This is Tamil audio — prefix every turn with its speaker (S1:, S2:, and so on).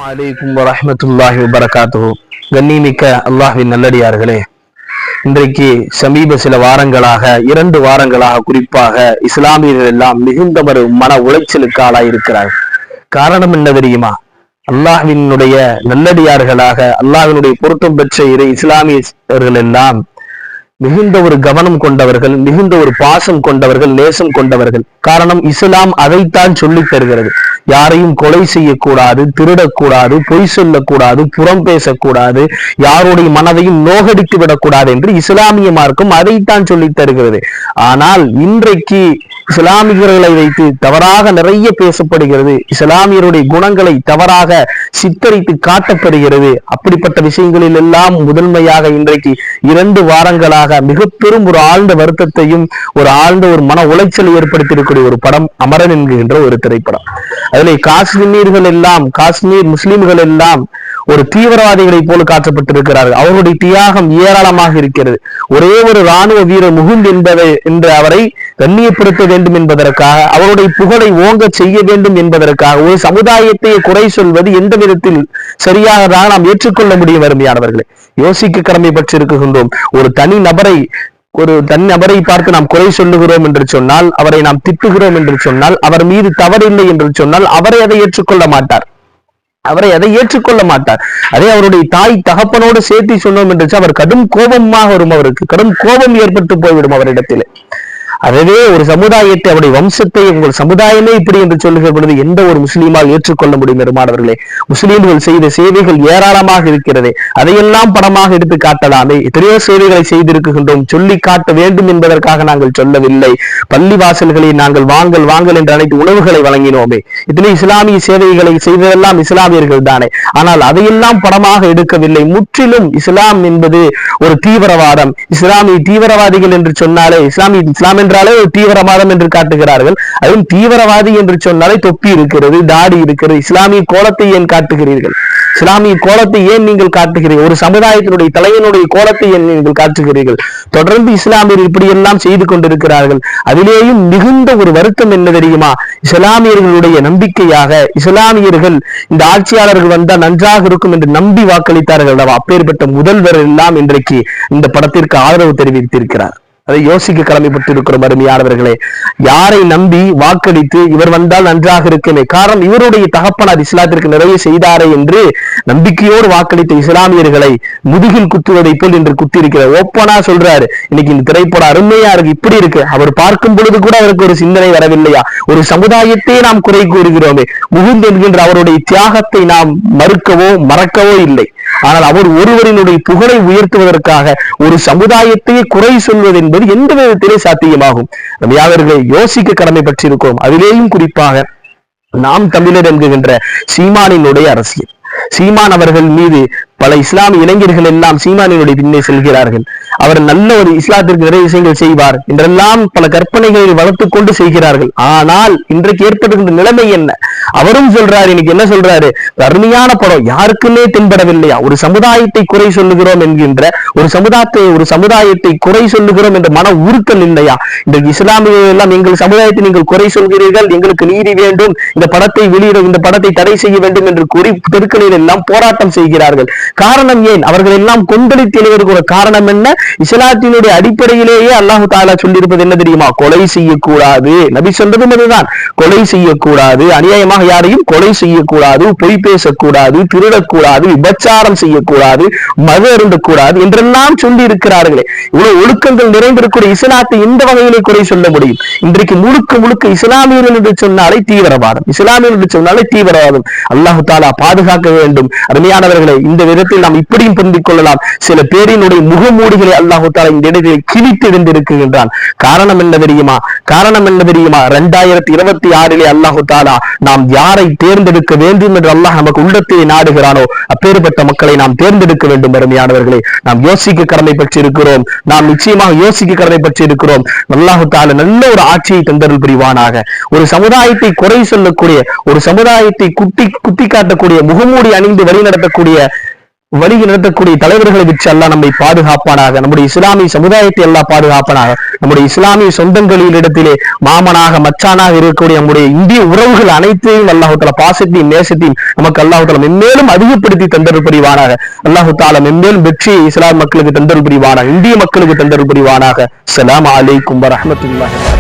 S1: அலைக்கும் வரஹ்மத்துல்லாஹி வபரகாத்துஹு. கண்ணியமிக்க அல்லாஹ்வின் நல்லடியார்களே, இன்றைக்கு சமீப சில வாரங்களாக 2 வாரங்களாக குறிப்பாக இஸ்லாமியர்கள் எல்லாம் மிகுந்த ஒரு மன உளைச்சலுக்கு ஆளாயிருக்கிறார். காரணம் என்ன தெரியுமா? அல்லாஹ்வினுடைய நல்லடியார்களாக அல்லாஹ்வினுடைய பொருத்தம் பெற்ற இஸ்லாமியர்கள் எல்லாம் மிகுந்த ஒரு கவனம் கொண்டவர்கள், மிகுந்த ஒரு பாசம் கொண்டவர்கள், நேசம் கொண்டவர்கள். காரணம், இஸ்லாம் அதைத்தான் சொல்லித் தருகிறது. யாரையும் கொலை செய்யக்கூடாது, திருடக்கூடாது, பொய் சொல்லக்கூடாது, புறம் பேசக்கூடாது, யாருடைய மனதையும் நோகடித்து விடக்கூடாது என்று இஸ்லாமிய மார்க்கம் அதைத்தான் சொல்லித் தருகிறது. ஆனால் இன்றைக்கு இஸ்லாமியர்களை வைத்து தவறாக நிறைய பேசப்படுகிறது. இஸ்லாமியருடைய குணங்களை தவறாக சித்தரித்து காட்டப்படுகிறது. அப்படிப்பட்ட விஷயங்களில் எல்லாம் முதன்மையாக இன்றைக்கு 2 வாரங்களாக மிக பெரும் ஒரு ஆழ்ந்த வருத்தத்தையும் ஒரு ஆழ்ந்த ஒரு மன உளைச்சலை ஏற்படுத்தியிருக்கக்கூடிய ஒரு படம் அமரன் என்கின்ற ஒரு திரைப்படம். அதிலே காஷ்மீர் முஸ்லிம்கள் எல்லாம் ஒரு தீவிரவாதிகளை போல காட்டப்பட்டிருக்கிறார்கள். அவருடைய தியாகம் ஏராளமாக இருக்கிறது. ஒரே ஒரு இராணுவ வீரர் முகுந்த் என்று அவரை கண்ணியப்படுத்த வேண்டும் என்பதற்காக, அவருடைய புகழை ஓங்க செய்ய வேண்டும் என்பதற்காக ஒரு சமுதாயத்தை குறை சொல்வது எந்த விதத்தில் சரியாக நாம் ஏற்றுக்கொள்ள முடியும்? அருமையானவர்களே, யோசிக்க கடமைப்பட்டிருக்கின்றோம். ஒரு தனி நபரை பார்த்து நாம் குறை சொல்லுகிறோம் என்று சொன்னால், அவரை நாம் திட்டுகிறோம் என்று சொன்னால், அவர் மீது தவறில்லை என்று சொன்னால் அவரை அதை ஏற்றுக்கொள்ள மாட்டார். அதே அவருடைய தாய் தகப்பனோடு சேர்த்து சொன்னோம் என்று அவர் கடும் கோபமாக வரும். அவருக்கு கடும் கோபம் ஏற்பட்டு போய்விடும் அவரிடத்தில். அதுவே ஒரு சமுதாயத்தை, அவருடைய வம்சத்தை, உங்கள் சமுதாயமே இப்படி என்று சொல்லுகிற பொழுது எந்த ஒரு முஸ்லீமால் ஏற்றுக்கொள்ள முடியும்? பெருமானவர்களே, முஸ்லீம்கள் செய்த சேவைகள் ஏராளமாக இருக்கிறது. அதையெல்லாம் படமாக எடுத்து காட்டலாமே. எத்தனையோ சேவைகளை செய்திருக்கின்றோம். சொல்லி காட்ட வேண்டும் என்பதற்காக நாங்கள் சொல்லவில்லை. பள்ளி வாசல்களில் நாங்கள் வாங்கல் என்று அனைத்து உணவுகளை வழங்கினோமே. இத்தனை இஸ்லாமிய சேவைகளை செய்ததெல்லாம் இஸ்லாமியர்கள் தானே. ஆனால் அதையெல்லாம் படமாக எடுக்கவில்லை. முற்றிலும் இஸ்லாம் என்பது ஒரு தீவிரவாதம். இஸ்லாமிய தீவிரவாதிகள் என்று சொன்னாலே இஸ்லாம் என்றாலே ஒரு தீவிரவாதம் என்று காட்டுகிறார்கள். அதுவும் தீவிரவாதி என்று சொன்னாலே தொப்பி இருக்கிறது, தாடி இருக்கிறது. இஸ்லாமிய கோலத்தை ஏன் காட்டுகிறீர்கள்? இஸ்லாமிய கோலத்தை ஏன் நீங்கள் காட்டுகிறீர்கள்? ஒரு சமுதாயத்தினுடைய தலைவனுடைய கோலத்தை ஏன் நீங்கள் காட்டுகிறீர்கள்? தொடர்ந்து இஸ்லாமியர்கள் இப்படி எல்லாம் செய்து கொண்டிருக்கிறார்கள். அதிலேயும் மிகுந்த ஒரு வருத்தம் என்ன தெரியுமா? இஸ்லாமியர்களுடைய நம்பிக்கையாக இஸ்லாமியர்கள் இந்த ஆட்சியாளர்கள் வந்தால் நன்றாக இருக்கும் என்று நம்பி வாக்களித்தார்கள். அப்பேற்பட்ட முதல்வர் எல்லாம் இன்றைக்கு இந்த படத்திற்கு ஆதரவு தெரிவித்திருக்கிறார். அதை யோசிக்க கடமைப்பட்டிருக்கிறோம். அருமையானவர்களே, யாரை நம்பி வாக்களித்து இவர் வந்தால் நன்றாக இருக்குமே, காரணம் இவருடைய தகப்பனார் இஸ்லாத்திற்கு நிறைய செய்தாரே என்று நம்பிக்கையோடு வாக்களித்த இஸ்லாமியர்களை முதுகில் குத்துவதை போல் என்று குத்தி இருக்கிறார். ஓப்பனா சொல்றாரு, இன்னைக்கு இந்த திரைப்படம் அருமையா இருக்கு, இப்படி இருக்கு. அவர் பார்க்கும் பொழுது கூட அவருக்கு ஒரு சிந்தனை வரவில்லையா? ஒரு சமுதாயத்தை நாம் குறை கூறுகிறோமே. முகுந்த் என்கின்ற அவருடைய தியாகத்தை நாம் மறக்கவோ இல்லை. ஆனால் அவர் ஒருவரினுடைய புகழை உயர்த்துவதற்காக ஒரு சமுதாயத்தையே குறை சொல்வது என்பது எந்த விதத்திலே சாத்தியமாகும்? நம்ம யாவர்களை யோசிக்க கடமைப்பட்டிருக்கிறோம். அதிலேயும் குறிப்பாக நாம் தமிழர் என்கின்ற சீமானினுடைய அரசியல். சீமான் அவர்கள் மீது பல இஸ்லாமிய இளைஞர்கள் எல்லாம் சீமானினுடைய பின்னே செல்கிறார்கள். அவர் நல்ல ஒரு இஸ்லாத்திற்கு நிறைய விஷயங்கள் செய்வார் என்றெல்லாம் பல கற்பனைகளை வளர்த்து கொண்டு செய்கிறார்கள். ஆனால் இன்றைக்கு ஏற்படுகின்ற நிலைமை என்ன? அவரும் சொல்றாரு, இன்னைக்கு என்ன சொல்றாரு? அருமையான படம் யாருக்குமே தென்படவில்லையா? ஒரு சமுதாயத்தை குறை சொல்லுகிறோம் என்கின்ற ஒரு சமுதாயத்தை குறை சொல்லுகிறோம் என்ற மன உறுத்தல் இல்லையா? இன்றைக்கு இஸ்லாமியர்கள் எல்லாம் எங்கள் சமுதாயத்தை நீங்கள் குறை சொல்கிறீர்கள், எங்களுக்கு நீதி வேண்டும், இந்த படத்தை தடை செய்ய வேண்டும் என்று கூறி தெருக்களில் எல்லாம் போராட்டம் செய்கிறார்கள். காரணம் ஏன்? அவர்கள் எல்லாம் கொந்தளித்து எழுவதற்கு காரணம் என்ன? இஸ்லாத்தினுடைய அடிப்படையிலேயே அல்லாஹு தஆலா சொல்லியிருப்பது என்ன தெரியுமா? கொலை செய்யக்கூடாது. நபி சொல்றதும் அதுதான், கொலை செய்யக்கூடாது, அநியாயமாக யாரையும் கொலை செய்யக்கூடாது, பொய் பேசக்கூடாது, திருடக்கூடாது, விபச்சாரம் செய்யக்கூடாது, மது அருந்தக்கூடாது என்றெல்லாம் சொல்லி இருக்கிறார்களே. இவ்வளவு ஒழுக்கங்கள் நிறைந்திருக்கிற இஸ்லாத்தை இந்த வகையிலே குறை சொல்ல முடியும்? இன்றைக்கு முழுக்க இஸ்லாமியர்கள் என்று சொன்னாலே தீவிரவாதம். அல்லாஹு தஆலா பாதுகாக்க வேண்டும். அருமையானவர்களை, இந்த விதத்தில் நாம் இப்படியும் புரிந்து கொள்ளலாம். சில பேரினுடைய முகமூடிகளை அல்லாஹு தஆலா இந்த இடத்தில் கிழித்து எழுந்திருக்கின்றான். காரணம் என்ன தெரியுமா? 2026 அல்லாஹு தஆலா நாம் யாரை தேர்ந்தெடுக்க வேண்டும் என்று அல்லாஹ் நமக்கு உள்ளத்தை நாடுகிறானோ அப்பேற்பட்ட மக்களை நாம் தேர்ந்தெடுக்க வேண்டும். அருமையானவர்களை, நாம் யோசிக்க கடமைப்பட்டிருக்கிறோம். நாம் நிச்சயமாக யோசிக்க கடமைப்பட்டிருக்கிறோம். அல்லாஹு தஆலா நல்ல ஒரு ஆட்சியை தந்தருள் புரிவானாக. ஒரு சமுதாயத்தை குறை சொல்லக்கூடிய, ஒரு சமுதாயத்தை குத்தி காட்டக்கூடிய, முகமூடி அணிந்து வழி நடத்தக்கூடிய வழி நடத்தக்கூடிய தலைவர்களை வச்சு அல்லாஹ் நம்மை பாதுகாப்பானாக. நம்முடைய இஸ்லாமிய சமுதாயத்தை எல்லாம் பாதுகாப்பானாக. நம்முடைய இஸ்லாமிய சொந்தங்களிடத்திலே மாமனாக மச்சானாக இருக்கக்கூடிய நம்முடைய இந்திய உறவுகள் அனைத்தையும் அல்லாஹு தாலா பாசத்தையும் நேசத்தையும் நமக்கு அல்லாஹு தாலா மென்மேலும் அதிகப்படுத்தி தந்தருள் புரிவானாக. அல்லாஹு தாலா மென்மேலும் வெற்றியை இஸ்லாம் மக்களுக்கு தந்தருள் புரிவானாக, இந்திய மக்களுக்கு தந்தருள் புரிவானாக. அஸ்ஸலாமு அலைக்கும் வரஹ்மத்துல்லாஹி.